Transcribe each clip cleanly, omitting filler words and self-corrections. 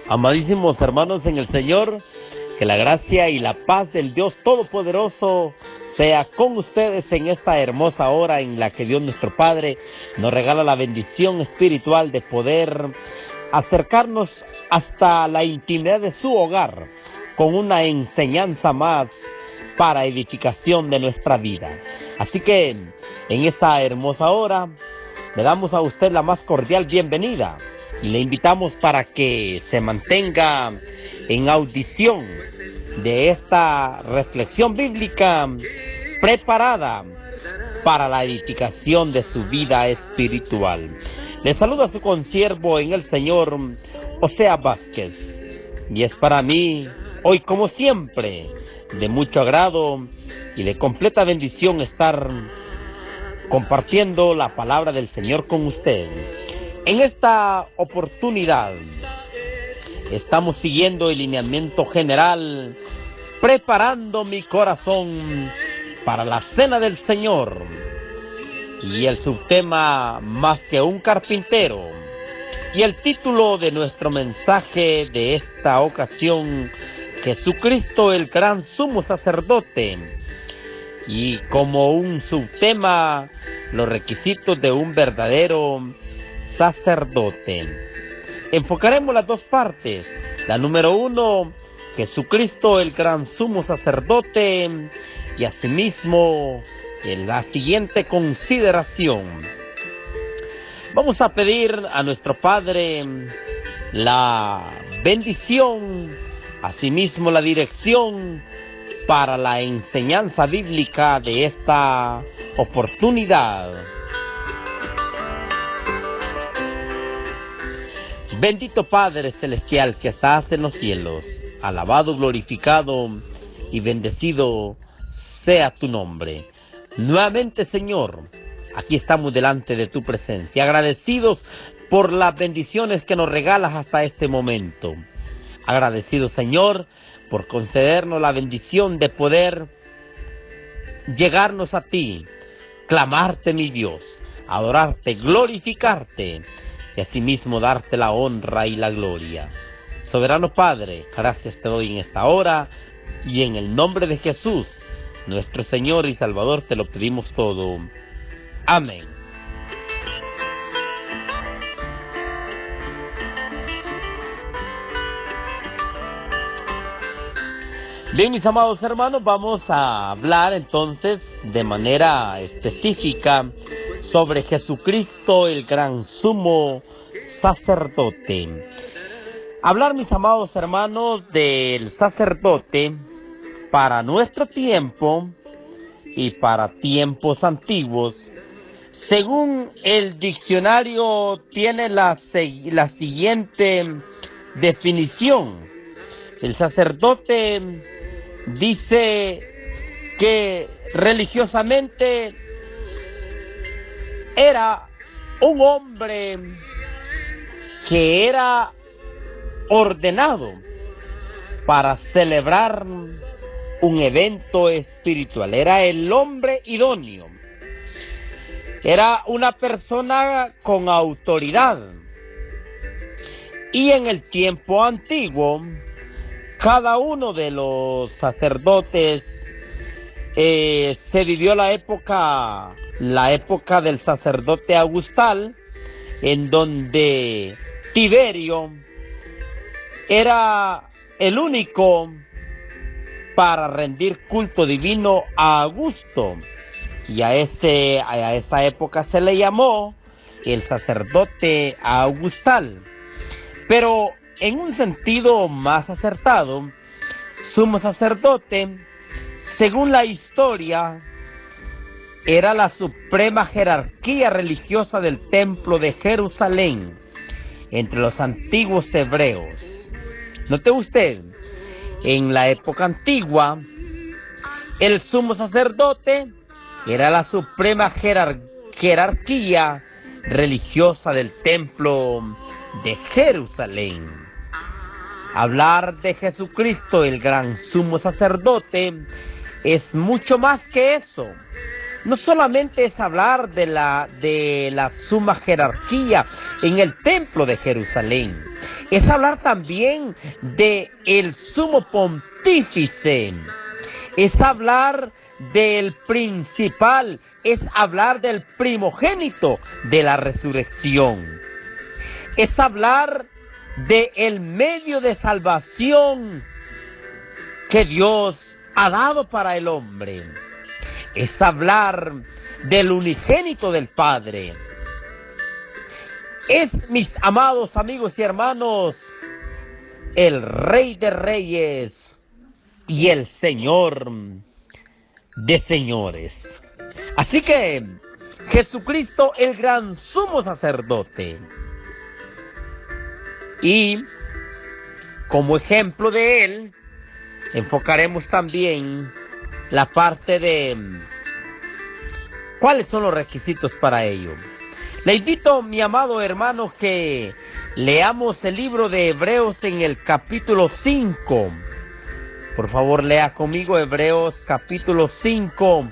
Amadísimos hermanos en el Señor, que la gracia y la paz del Dios Todopoderoso sea con ustedes en esta hermosa hora en la que Dios nuestro Padre nos regala la bendición espiritual de poder acercarnos hasta la intimidad de su hogar con una enseñanza más para edificación de nuestra vida. Así que en esta hermosa hora le damos a usted la más cordial bienvenida y le invitamos para que se mantenga en audición de esta reflexión bíblica preparada para la edificación de su vida espiritual. Le saluda su consiervo en el Señor, Osea Vázquez, y es para mí hoy, como siempre, de mucho agrado y de completa bendición estar compartiendo la palabra del Señor con usted. En esta oportunidad estamos siguiendo el lineamiento general, preparando mi corazón para la cena del Señor, y el subtema más que un carpintero, y el título de nuestro mensaje de esta ocasión, Jesucristo el gran sumo sacerdote, y como un subtema, los requisitos de un verdadero sacerdote. Enfocaremos las dos partes. La número 1, Jesucristo el gran sumo sacerdote, y asimismo en la siguiente consideración. Vamos a pedir a nuestro Padre la bendición, asimismo la dirección para la enseñanza bíblica de esta oportunidad. Bendito Padre Celestial que estás en los cielos, alabado, glorificado y bendecido sea tu nombre. Nuevamente, Señor, aquí estamos delante de tu presencia, agradecidos por las bendiciones que nos regalas hasta este momento. Agradecidos, Señor, por concedernos la bendición de poder llegarnos a ti, clamarte, mi Dios, adorarte, glorificarte, y asimismo darte la honra y la gloria. Soberano Padre, gracias te doy en esta hora, y en el nombre de Jesús, nuestro Señor y Salvador, te lo pedimos todo. Amén. Bien, mis amados hermanos, vamos a hablar entonces de manera específica sobre Jesucristo, el gran sumo sacerdote. Hablar, mis amados hermanos, del sacerdote para nuestro tiempo y para tiempos antiguos, según el diccionario, tiene la siguiente definición. El sacerdote dice que religiosamente era un hombre que era ordenado para celebrar un evento espiritual. Era el hombre idóneo. Era una persona con autoridad. Y en el tiempo antiguo, cada uno de los sacerdotes se vivió la época del sacerdote augustal, en donde Tiberio era el único para rendir culto divino a Augusto, y a esa época se le llamó el sacerdote augustal. Pero en un sentido más acertado, sumo sacerdote, según la historia, era la suprema jerarquía religiosa del templo de Jerusalén entre los antiguos hebreos. Note usted, en la época antigua, el sumo sacerdote era la suprema jerarquía religiosa del templo de Jerusalén. Hablar de Jesucristo, el gran sumo sacerdote, es mucho más que eso. No solamente es hablar de la suma jerarquía en el templo de Jerusalén, Es hablar también de el sumo pontífice. Es hablar del principal, es hablar del primogénito de la resurrección. Es hablar del medio de salvación que Dios ha dado para el hombre. Es hablar del unigénito del Padre. Es, mis amados amigos y hermanos, el Rey de Reyes y el Señor de señores. Así que Jesucristo, el gran sumo sacerdote. Y como ejemplo de él, enfocaremos también la parte de cuáles son los requisitos para ello. Le invito, mi amado hermano, que leamos el libro de Hebreos en el capítulo 5. Por favor, lea conmigo Hebreos capítulo 5,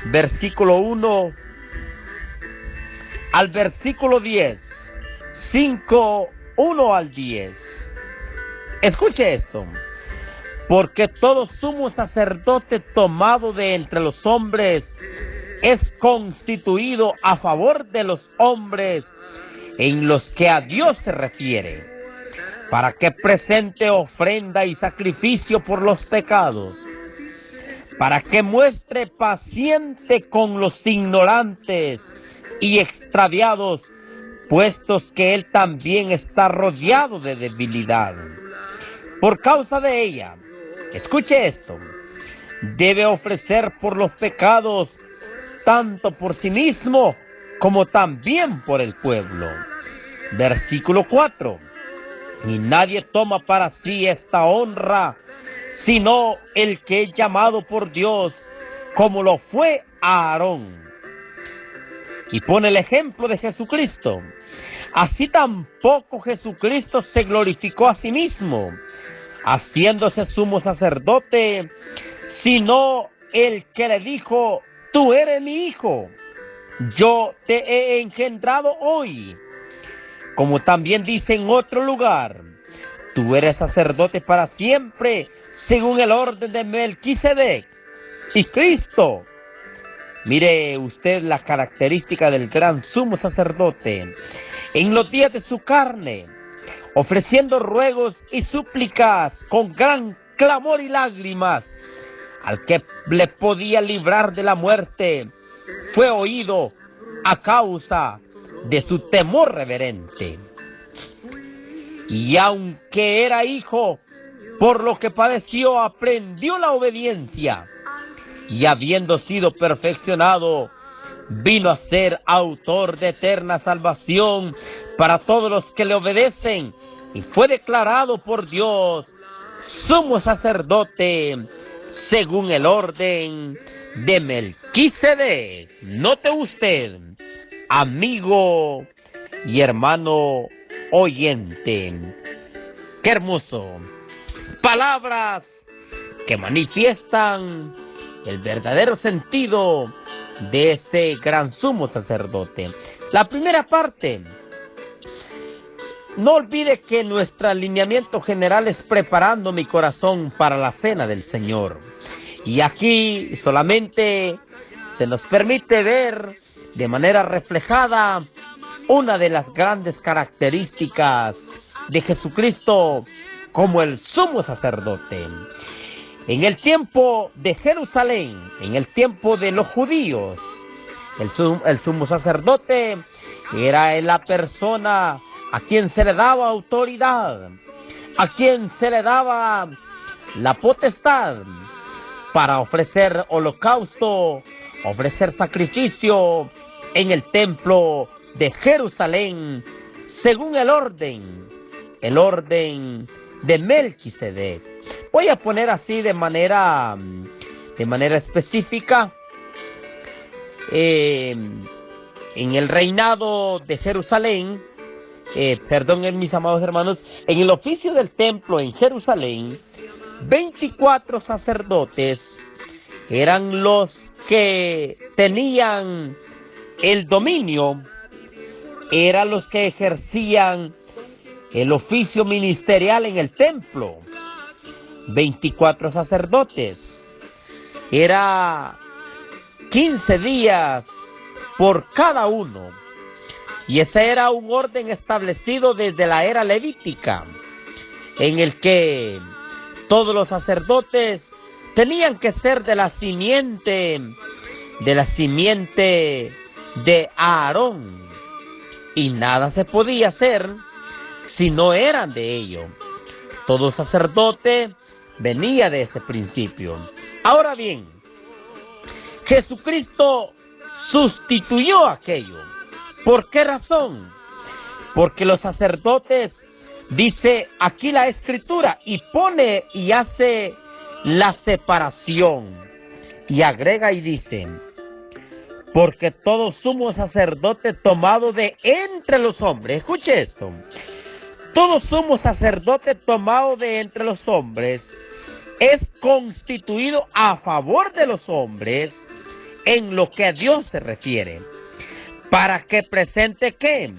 versículo 1 al versículo 10. 5, 1 al 10. Escuche esto. Porque todo sumo sacerdote tomado de entre los hombres es constituido a favor de los hombres en los que a Dios se refiere, para que presente ofrenda y sacrificio por los pecados, para que muestre paciente con los ignorantes y extraviados, puestos que él también está rodeado de debilidad. Por causa de ella, escuche esto, debe ofrecer por los pecados, tanto por sí mismo como también por el pueblo. Versículo 4. Y nadie toma para sí esta honra, sino el que es llamado por Dios, como lo fue Aarón. Y pone el ejemplo de Jesucristo. Así tampoco Jesucristo se glorificó a sí mismo, haciéndose sumo sacerdote, sino el que le dijo: tú eres mi hijo, yo te he engendrado hoy. Como también dice en otro lugar: tú eres sacerdote para siempre, según el orden de Melquisedec. Y Cristo, mire usted la característica del gran sumo sacerdote, en los días de su carne, ofreciendo ruegos y súplicas con gran clamor y lágrimas, al que le podía librar de la muerte, fue oído a causa de su temor reverente. Y aunque era hijo, por lo que padeció, aprendió la obediencia, y habiendo sido perfeccionado, vino a ser autor de eterna salvación para todos los que le obedecen, y fue declarado por Dios sumo sacerdote según el orden de Melquisedec. Note usted, amigo y hermano oyente, qué hermoso. Palabras que manifiestan el verdadero sentido de ese gran sumo sacerdote. La primera parte. No olvide que nuestro alineamiento general es preparando mi corazón para la cena del Señor. Y aquí solamente se nos permite ver de manera reflejada una de las grandes características de Jesucristo como el sumo sacerdote. En el tiempo de Jerusalén, en el tiempo de los judíos, el sumo sacerdote era la persona a quien se le daba autoridad, a quien se le daba la potestad para ofrecer holocausto, ofrecer sacrificio en el templo de Jerusalén, según el orden de Melquisedec. Voy a poner así de manera específica. En el reinado de Jerusalén, mis amados hermanos, en el oficio del templo en Jerusalén, 24 sacerdotes eran los que tenían el dominio, eran los que ejercían el oficio ministerial en el templo. 24 sacerdotes. Era 15 días por cada uno. Y ese era un orden establecido desde la era levítica, en el que todos los sacerdotes tenían que ser de la simiente de Aarón. Y nada se podía hacer si no eran de ellos. Todo sacerdote venía de ese principio. Ahora bien, Jesucristo sustituyó aquello. ¿Por qué razón? Porque los sacerdotes, dice aquí la Escritura, y pone y hace la separación. Y agrega y dice: porque todo sumo sacerdote tomado de entre los hombres, escuche esto, todo sumo sacerdote tomado de entre los hombres es constituido a favor de los hombres en lo que a Dios se refiere, para que presente ¿qué?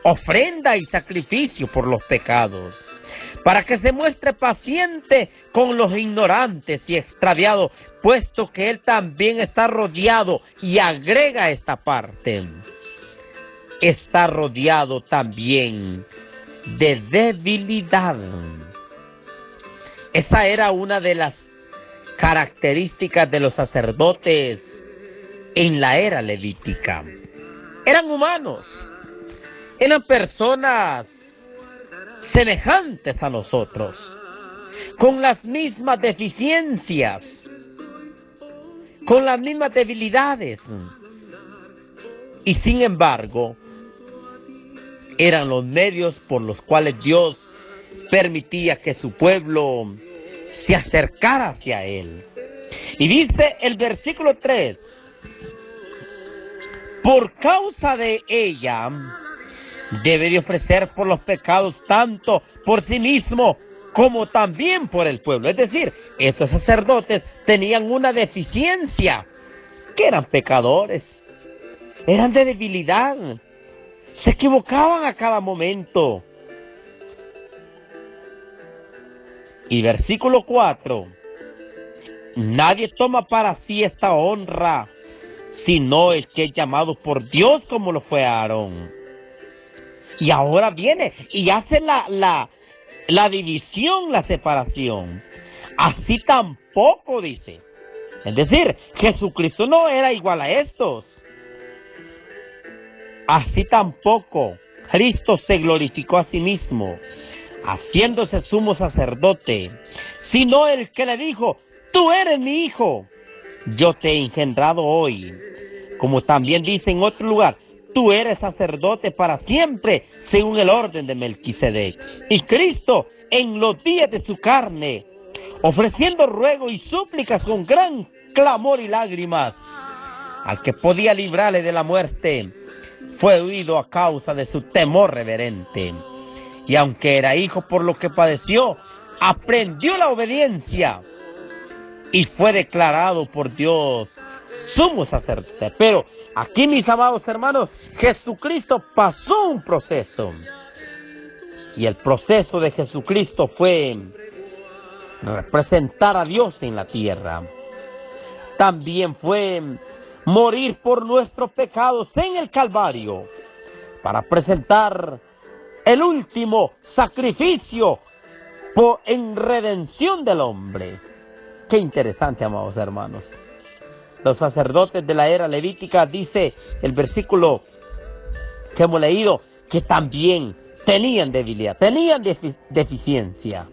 Ofrenda y sacrificio por los pecados, para que se muestre paciente con los ignorantes y extraviados, puesto que él también está rodeado, y agrega esta parte, está rodeado también de debilidad. Esa era una de las características de los sacerdotes en la era levítica. Eran humanos, eran personas semejantes a nosotros, con las mismas deficiencias, con las mismas debilidades, y sin embargo eran los medios por los cuales Dios permitía que su pueblo se acercara hacia él. Y dice el versículo 3: por causa de ella debe de ofrecer por los pecados tanto por sí mismo como también por el pueblo. Es decir, estos sacerdotes tenían una deficiencia, que eran pecadores, eran de debilidad, se equivocaban a cada momento. Y versículo 4: nadie toma para sí esta honra, sino el que es llamado por Dios, como lo fue Aarón. Y ahora viene y hace la división, la separación. Así tampoco, dice. Es decir, Jesucristo no era igual a estos. Así tampoco Cristo se glorificó a sí mismo, haciéndose sumo sacerdote, sino el que le dijo: tú eres mi hijo, yo te he engendrado hoy. Como también dice en otro lugar: tú eres sacerdote para siempre, según el orden de Melquisedec. Y Cristo, en los días de su carne, ofreciendo ruego y súplicas con gran clamor y lágrimas, al que podía librarle de la muerte, fue huido a causa de su temor reverente. Y aunque era hijo por lo que padeció, aprendió la obediencia y fue declarado por Dios sumo sacerdote. Pero aquí, mis amados hermanos, Jesucristo pasó un proceso. Y el proceso de Jesucristo fue representar a Dios en la tierra. También fue morir por nuestros pecados en el Calvario, para presentar el último sacrificio en redención del hombre. Qué interesante, amados hermanos. Los sacerdotes de la era levítica, dice el versículo que hemos leído, que también tenían debilidad, tenían deficiencia.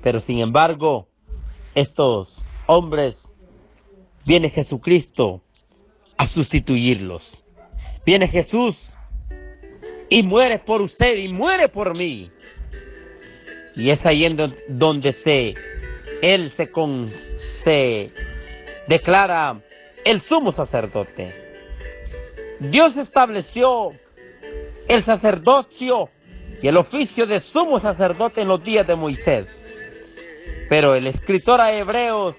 Pero sin embargo, estos hombres, viene Jesucristo a sustituirlos. Viene Jesús y muere por usted y muere por mí. Y es ahí en donde Él se declara el sumo sacerdote. Dios estableció el sacerdocio y el oficio de sumo sacerdote en los días de Moisés. Pero el escritor a Hebreos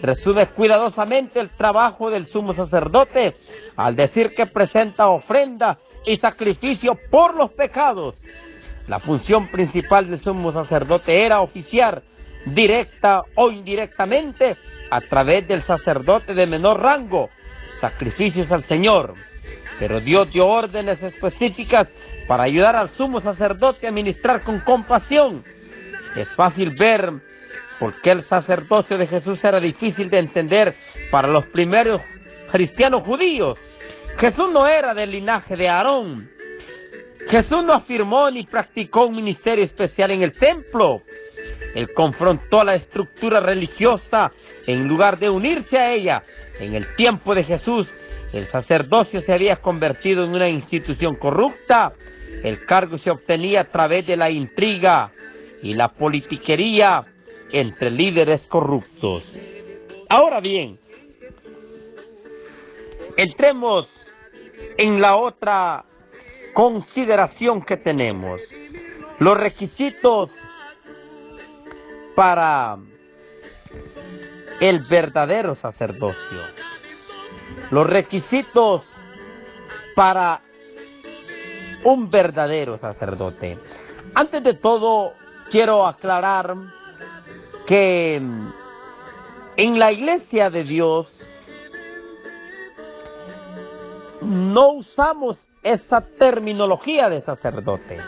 resume cuidadosamente el trabajo del sumo sacerdote al decir que presenta ofrenda y sacrificio por los pecados, La función principal del sumo sacerdote era oficiar directa o indirectamente a través del sacerdote de menor rango, sacrificios al Señor. Pero Dios dio órdenes específicas para ayudar al sumo sacerdote a ministrar con compasión. Es fácil ver por qué el sacerdocio de Jesús era difícil de entender para los primeros cristianos judíos. Jesús no era del linaje de Aarón. Jesús no afirmó ni practicó un ministerio especial en el templo. Él confrontó la estructura religiosa en lugar de unirse a ella. En el tiempo de Jesús, el sacerdocio se había convertido en una institución corrupta. El cargo se obtenía a través de la intriga y la politiquería entre líderes corruptos. Ahora bien, entremos en la otra consideración que tenemos. Los requisitos para el verdadero sacerdocio. Los requisitos para un verdadero sacerdote. Antes de todo, quiero aclarar que en la iglesia de Dios no usamos esa terminología de sacerdote.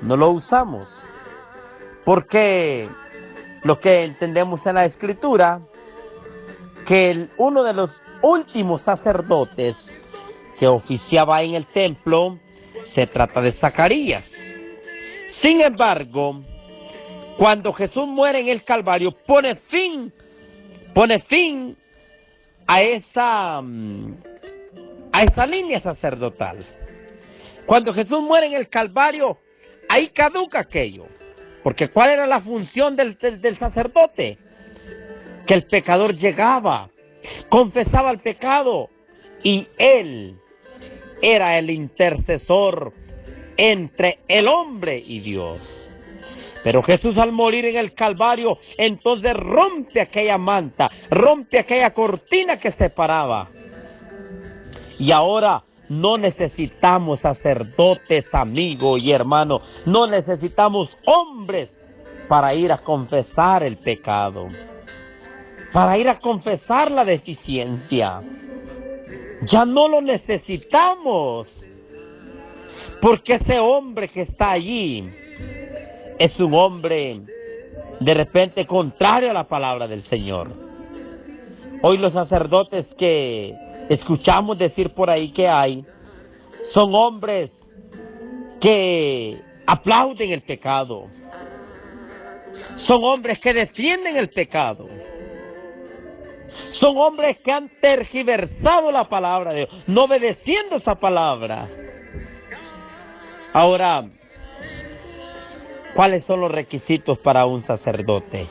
No lo usamos. Porque lo que entendemos en la Escritura, que uno de los últimos sacerdotes que oficiaba en el templo, se trata de Zacarías. Sin embargo, cuando Jesús muere en el Calvario, pone fin a esa línea sacerdotal. Cuando Jesús muere en el Calvario, ahí caduca aquello. Porque ¿cuál era la función del sacerdote? Que el pecador llegaba, confesaba el pecado y él era el intercesor entre el hombre y Dios. Pero Jesús, al morir en el Calvario, entonces rompe aquella manta, rompe aquella cortina que separaba. Y ahora no necesitamos sacerdotes, amigo y hermano. No necesitamos hombres para ir a confesar el pecado, para ir a confesar la deficiencia. Ya no lo necesitamos, porque ese hombre que está allí es un hombre de repente contrario a la palabra del Señor. Hoy los sacerdotes que escuchamos decir por ahí que hay, son hombres que aplauden el pecado. Son hombres que defienden el pecado. Son hombres que han tergiversado la palabra de Dios, no obedeciendo esa palabra. Ahora, ¿cuáles son los requisitos para un sacerdote?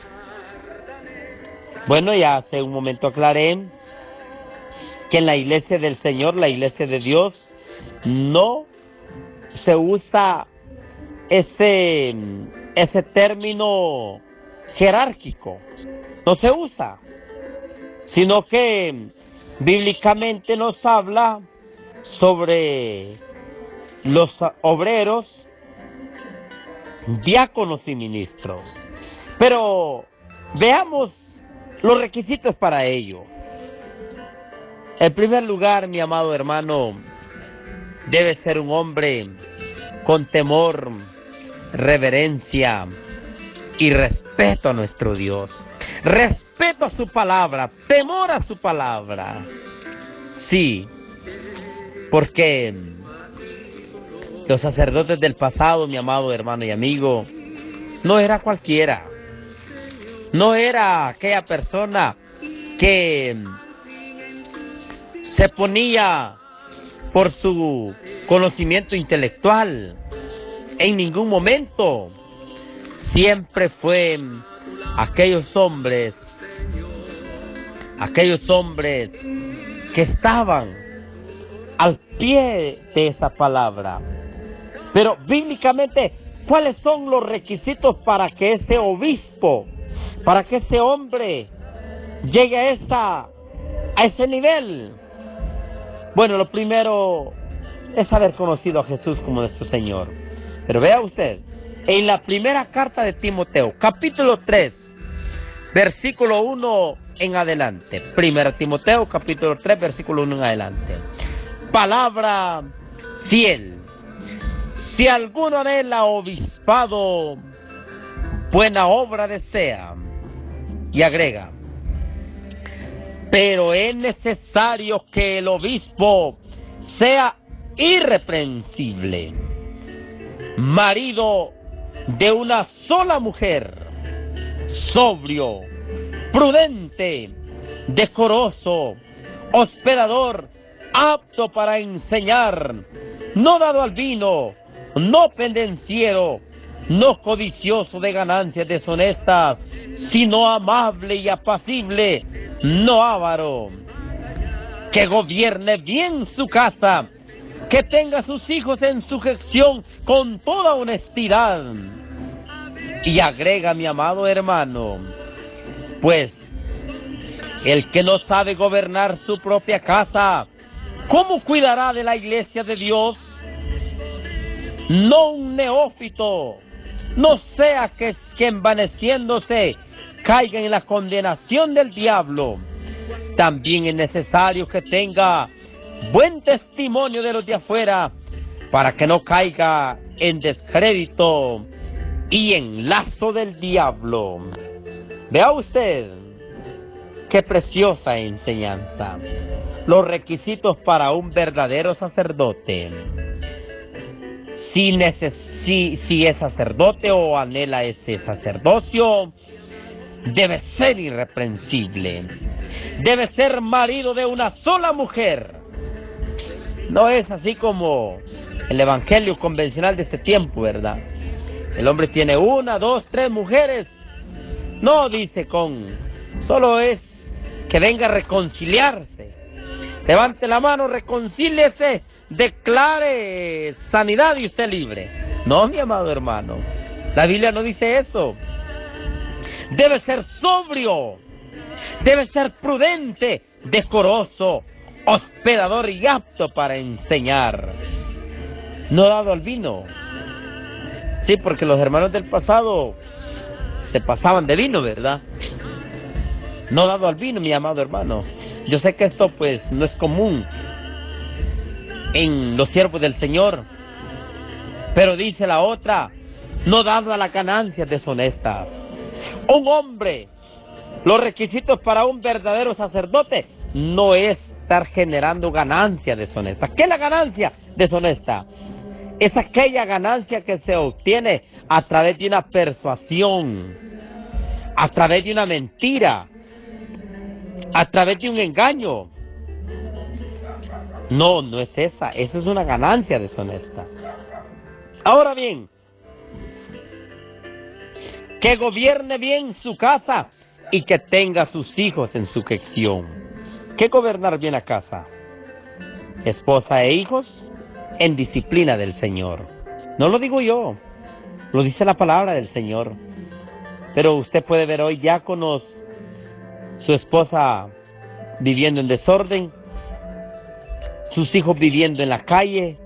Bueno, ya hace un momento aclaré que en la iglesia del Señor, la iglesia de Dios, no se usa ese término jerárquico. No se usa, sino que bíblicamente nos habla sobre los obreros, diáconos y ministros. Pero veamos los requisitos para ello. En primer lugar, mi amado hermano, debe ser un hombre con temor, reverencia y respeto a nuestro Dios. Respeto a su palabra, temor a su palabra. Sí, porque los sacerdotes del pasado, mi amado hermano y amigo, no era cualquiera. No era aquella persona que se ponía por su conocimiento intelectual. En ningún momento. Siempre fue aquellos hombres que estaban al pie de esa palabra. Pero bíblicamente, ¿cuáles son los requisitos para que ese obispo, para que ese hombre llegue a ese nivel? Bueno, lo primero es haber conocido a Jesús como nuestro Señor. Pero vea usted, en la primera carta de Timoteo, capítulo 3, versículo 1 en adelante. Primera Timoteo, capítulo 3, versículo 1 en adelante. Palabra fiel. Si alguno anhela obispado, buena obra desea. Y agrega, pero es necesario que el obispo sea irreprensible, marido de una sola mujer, sobrio, prudente, decoroso, hospedador, apto para enseñar, no dado al vino, no pendenciero, no codicioso de ganancias deshonestas, sino amable y apacible, no avaro, que gobierne bien su casa, que tenga a sus hijos en sujeción con toda honestidad. Y agrega, mi amado hermano, pues el que no sabe gobernar su propia casa, ¿cómo cuidará de la iglesia de Dios? No un neófito, no sea que envaneciéndose caiga en la condenación del diablo. También es necesario que tenga buen testimonio de los de afuera, para que no caiga en descrédito y en lazo del diablo. Vea usted qué preciosa enseñanza. Los requisitos para un verdadero sacerdote. Si es sacerdote o anhela ese sacerdocio, debe ser irreprensible. Debe ser marido de una sola mujer. No es así como el evangelio convencional de este tiempo, ¿verdad? El hombre tiene 1, 2, 3 mujeres. No, dice solo es que venga a reconciliarse. Levante la mano, reconcíliese, declare sanidad y usted libre. No, mi amado hermano, la Biblia no dice eso. Debe ser sobrio, debe ser prudente, decoroso, hospedador y apto para enseñar. No dado al vino. Sí, porque los hermanos del pasado se pasaban de vino, ¿verdad? No dado al vino, mi amado hermano. Yo sé que esto pues no es común en los siervos del Señor, pero dice la otra, no dado a las ganancias deshonestas. Un hombre, los requisitos para un verdadero sacerdote no es estar generando ganancia deshonesta. ¿Qué es la ganancia deshonesta? Es aquella ganancia que se obtiene a través de una persuasión, a través de una mentira, a través de un engaño. No, no es esa. Esa es una ganancia deshonesta. Ahora bien, que gobierne bien su casa y que tenga a sus hijos en sujeción. ¿Qué gobernar bien la casa? Esposa e hijos en disciplina del Señor. No lo digo yo, lo dice la palabra del Señor. Pero usted puede ver hoy diáconos, su esposa viviendo en desorden, sus hijos viviendo en la calle.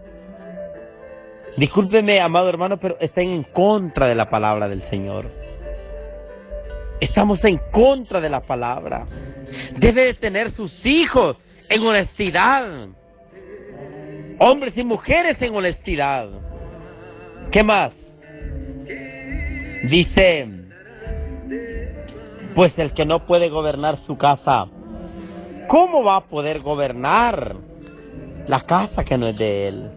Discúlpeme, amado hermano, pero están en contra de la palabra del Señor. Estamos en contra de la palabra. Debe de tener sus hijos en honestidad. Hombres y mujeres en honestidad. ¿Qué más? Dice, pues el que no puede gobernar su casa, ¿cómo va a poder gobernar la casa que no es de él?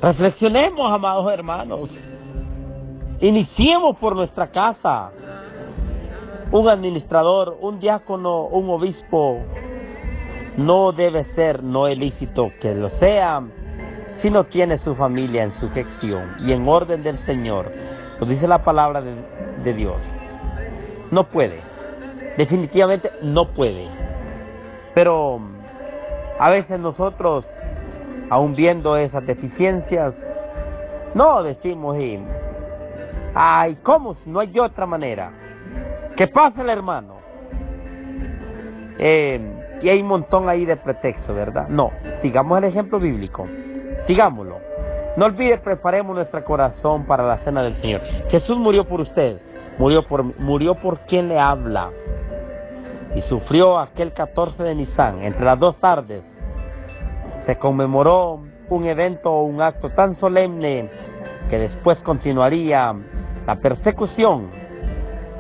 Reflexionemos, amados hermanos. Iniciemos por nuestra casa. Un administrador, un diácono, un obispo, no debe ser, no es lícito que lo sea, si no tiene su familia en sujeción y en orden del Señor. Lo dice la palabra de Dios. No puede. Definitivamente no puede. Pero a veces nosotros, aún viendo esas deficiencias, no decimos, ay, ¿cómo? No hay otra manera. ¿Qué pasa el hermano? Y hay un montón ahí de pretexto, ¿verdad? No, sigamos el ejemplo bíblico. Sigámoslo. No olvide, preparemos nuestro corazón para la cena del Señor. Jesús murió por usted, murió por quien le habla. Y sufrió aquel 14 de Nisan, entre las 2 tardes. Se conmemoró un evento o un acto tan solemne que después continuaría la persecución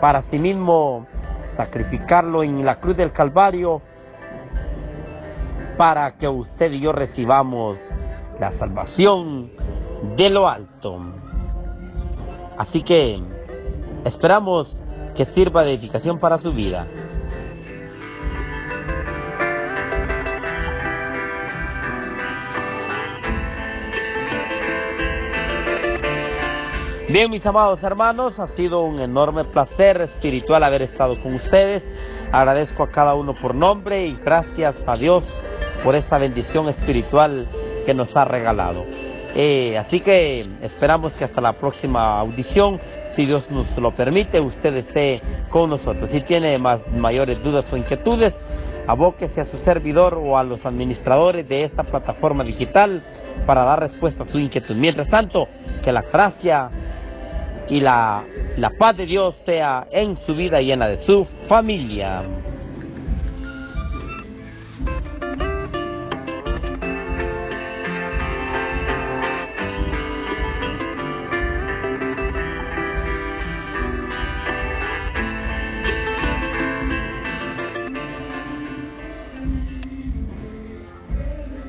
para asimismo sacrificarlo en la cruz del Calvario para que usted y yo recibamos la salvación de lo alto. Así que esperamos que sirva de edificación para su vida. Bien, mis amados hermanos, ha sido un enorme placer espiritual haber estado con ustedes. Agradezco a cada uno por nombre y gracias a Dios por esa bendición espiritual que nos ha regalado. Así que esperamos que hasta la próxima audición, si Dios nos lo permite, usted esté con nosotros. Si tiene mayores dudas o inquietudes, abóquese a su servidor o a los administradores de esta plataforma digital para dar respuesta a su inquietud. Mientras tanto, que la gracia y la paz de Dios sea en su vida y en la de su familia.